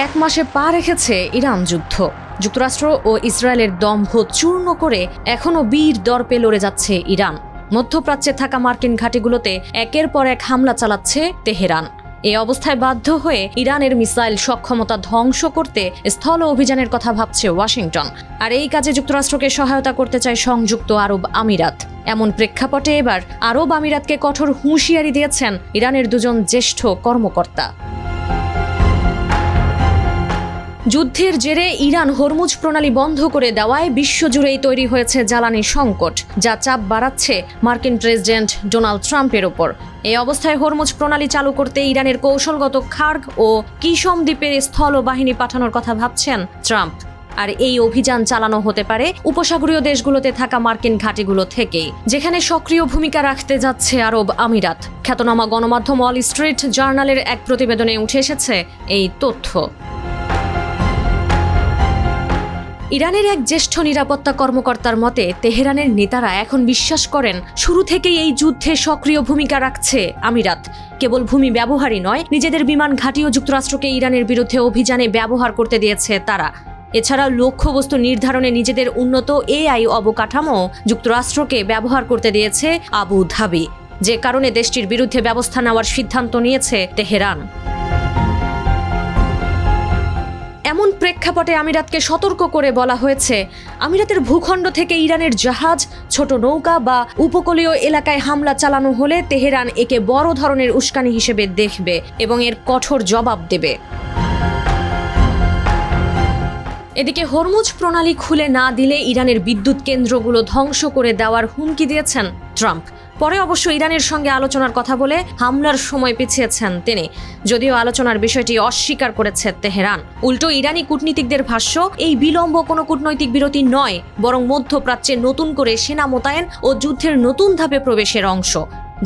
এক মাসে পা রেখেছে ইরান যুদ্ধ। যুক্তরাষ্ট্র ও ইসরায়েলের দম্ভ চূর্ণ করে এখনও বীর দর্পে লড়ে যাচ্ছে ইরান। মধ্যপ্রাচ্যে থাকা মার্কিন ঘাঁটিগুলোতে একের পর এক হামলা চালাচ্ছে তেহরান। এই অবস্থায় বাধ্য হয়ে ইরানের মিসাইল সক্ষমতা ধ্বংস করতে স্থল অভিযানের কথা ভাবছে ওয়াশিংটন। আর এই কাজে যুক্তরাষ্ট্রকে সহায়তা করতে চায় সংযুক্ত আরব আমিরাত। এমন প্রেক্ষাপটে এবার আরব আমিরাতকে কঠোর হুঁশিয়ারি দিয়েছেন ইরানের দুজন জ্যেষ্ঠ কর্মকর্তা। যুদ্ধের জেরে ইরান হরমুজ প্রণালী বন্ধ করে দেওয়ায় বিশ্বজুড়েই তৈরি হয়েছে জ্বালানি সংকট, যা চাপ বাড়াচ্ছে মার্কিন প্রেসিডেন্ট ডোনাল্ড ট্রাম্পের ওপর। এই অবস্থায় হরমুজ প্রণালী চালু করতে ইরানের কৌশলগত খার্গ ও কিসম দ্বীপের স্থল বাহিনী পাঠানোর কথা ভাবছেন ট্রাম্প। আর এই অভিযান চালানো হতে পারে উপসাগরীয় দেশগুলোতে থাকা মার্কিন ঘাঁটিগুলো থেকেই, যেখানে সক্রিয় ভূমিকা রাখতে যাচ্ছে আরব আমিরাত। খ্যাতনামা গণমাধ্যম ওয়াল স্ট্রিট জার্নালের এক প্রতিবেদনে উঠে এসেছে এই তথ্য। ইরানের এক জ্যেষ্ঠ নিরাপত্তা কর্মকর্তার মতে, তেহরানের নেতারা এখন বিশ্বাস করেন শুরু থেকেই এই যুদ্ধে সক্রিয় ভূমিকা রাখছে আমিরাত। কেবল ভূমি ব্যবহারই নয়, নিজেদের বিমান ঘাঁটিও যুক্তরাষ্ট্রকে ইরানের বিরুদ্ধে অভিযানে ব্যবহার করতে দিয়েছে তারা। এছাড়া লক্ষ্যবস্তু নির্ধারণে নিজেদের উন্নত এআই অবকাঠামো যুক্তরাষ্ট্রকে ব্যবহার করতে দিয়েছে আবু ধাবি, যে কারণে দেশটির বিরুদ্ধে ব্যবস্থা নেওয়ার সিদ্ধান্ত নিয়েছে তেহরান। এমন প্রেক্ষাপটে আমিরাতকে সতর্ক করে বলা হয়েছে, আমিরাতের ভূখণ্ড থেকে ইরানের জাহাজ, ছোট নৌকা বা উপকূলীয় এলাকায় হামলা চালানো হলে তেহরান একে বড় ধরনের উস্কানি হিসেবে দেখবে এবং এর কঠোর জবাব দেবে। এদিকে হরমুজ প্রণালী খুলে না দিলে ইরানের বিদ্যুৎ কেন্দ্রগুলো ধ্বংস করে দেওয়ার হুমকি দিয়েছেন ট্রাম্প। পরে অবশ্য ইরানের সঙ্গে আলোচনার কথা বলে হামলার সময় পিছিয়েছেন তিনি, যদিও আলোচনার বিষয়টি অস্বীকার করেছে তেহরান। উল্টো ইরানি কূটনীতিকদের ভাষ্য, এই বিলম্ব কোনো কূটনৈতিক বিরতি নয়, বরং মধ্যপ্রাচ্যে নতুন করে সেনা মোতায়েন ও যুদ্ধের নতুন ধাপে প্রবেশের অংশ,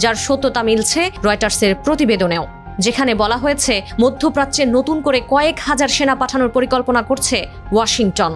যার সত্যতা মিলছে রয়টার্সের প্রতিবেদনেও, যেখানে বলা হয়েছে মধ্যপ্রাচ্যে নতুন করে কয়েক হাজার সেনা পাঠানোর পরিকল্পনা করছে ওয়াশিংটন।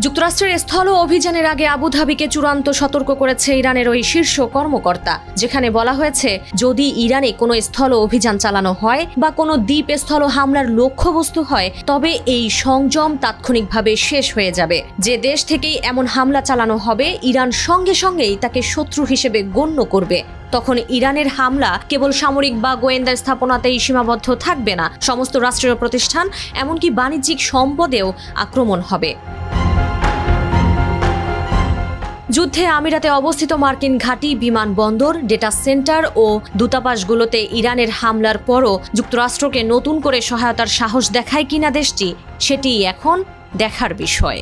যুক্তরাষ্ট্রের স্থল অভিযানের আগে আবুধাবিকে চূড়ান্ত সতর্ক করেছে ইরানের ওই শীর্ষ কর্মকর্তা, যেখানে বলা হয়েছে যদি ইরানে কোনো স্থল অভিযান চালানো হয় বা কোনো দ্বীপ স্থল হামলার লক্ষ্যবস্তু হয়, তবে এই সংযম তাৎক্ষণিকভাবে শেষ হয়ে যাবে। যে দেশ থেকেই এমন হামলা চালানো হবে, ইরান সঙ্গে সঙ্গেই তাকে শত্রু হিসেবে গণ্য করবে। তখন ইরানের হামলা কেবল সামরিক বা গোয়েন্দা স্থাপনাতেই সীমাবদ্ধ থাকবে না, সমস্ত রাষ্ট্রীয় প্রতিষ্ঠান এমনকি বাণিজ্যিক সম্পদেও আক্রমণ হবে। যুদ্ধে আমিরাতে অবস্থিত মার্কিন ঘাঁটি, বিমানবন্দর, ডেটা সেন্টার ও দূতাবাসগুলোতে ইরানের হামলার পরও যুক্তরাষ্ট্রকে নতুন করে সহায়তার সাহস দেখায় কিনা দেশটি, সেটিই এখন দেখার বিষয়।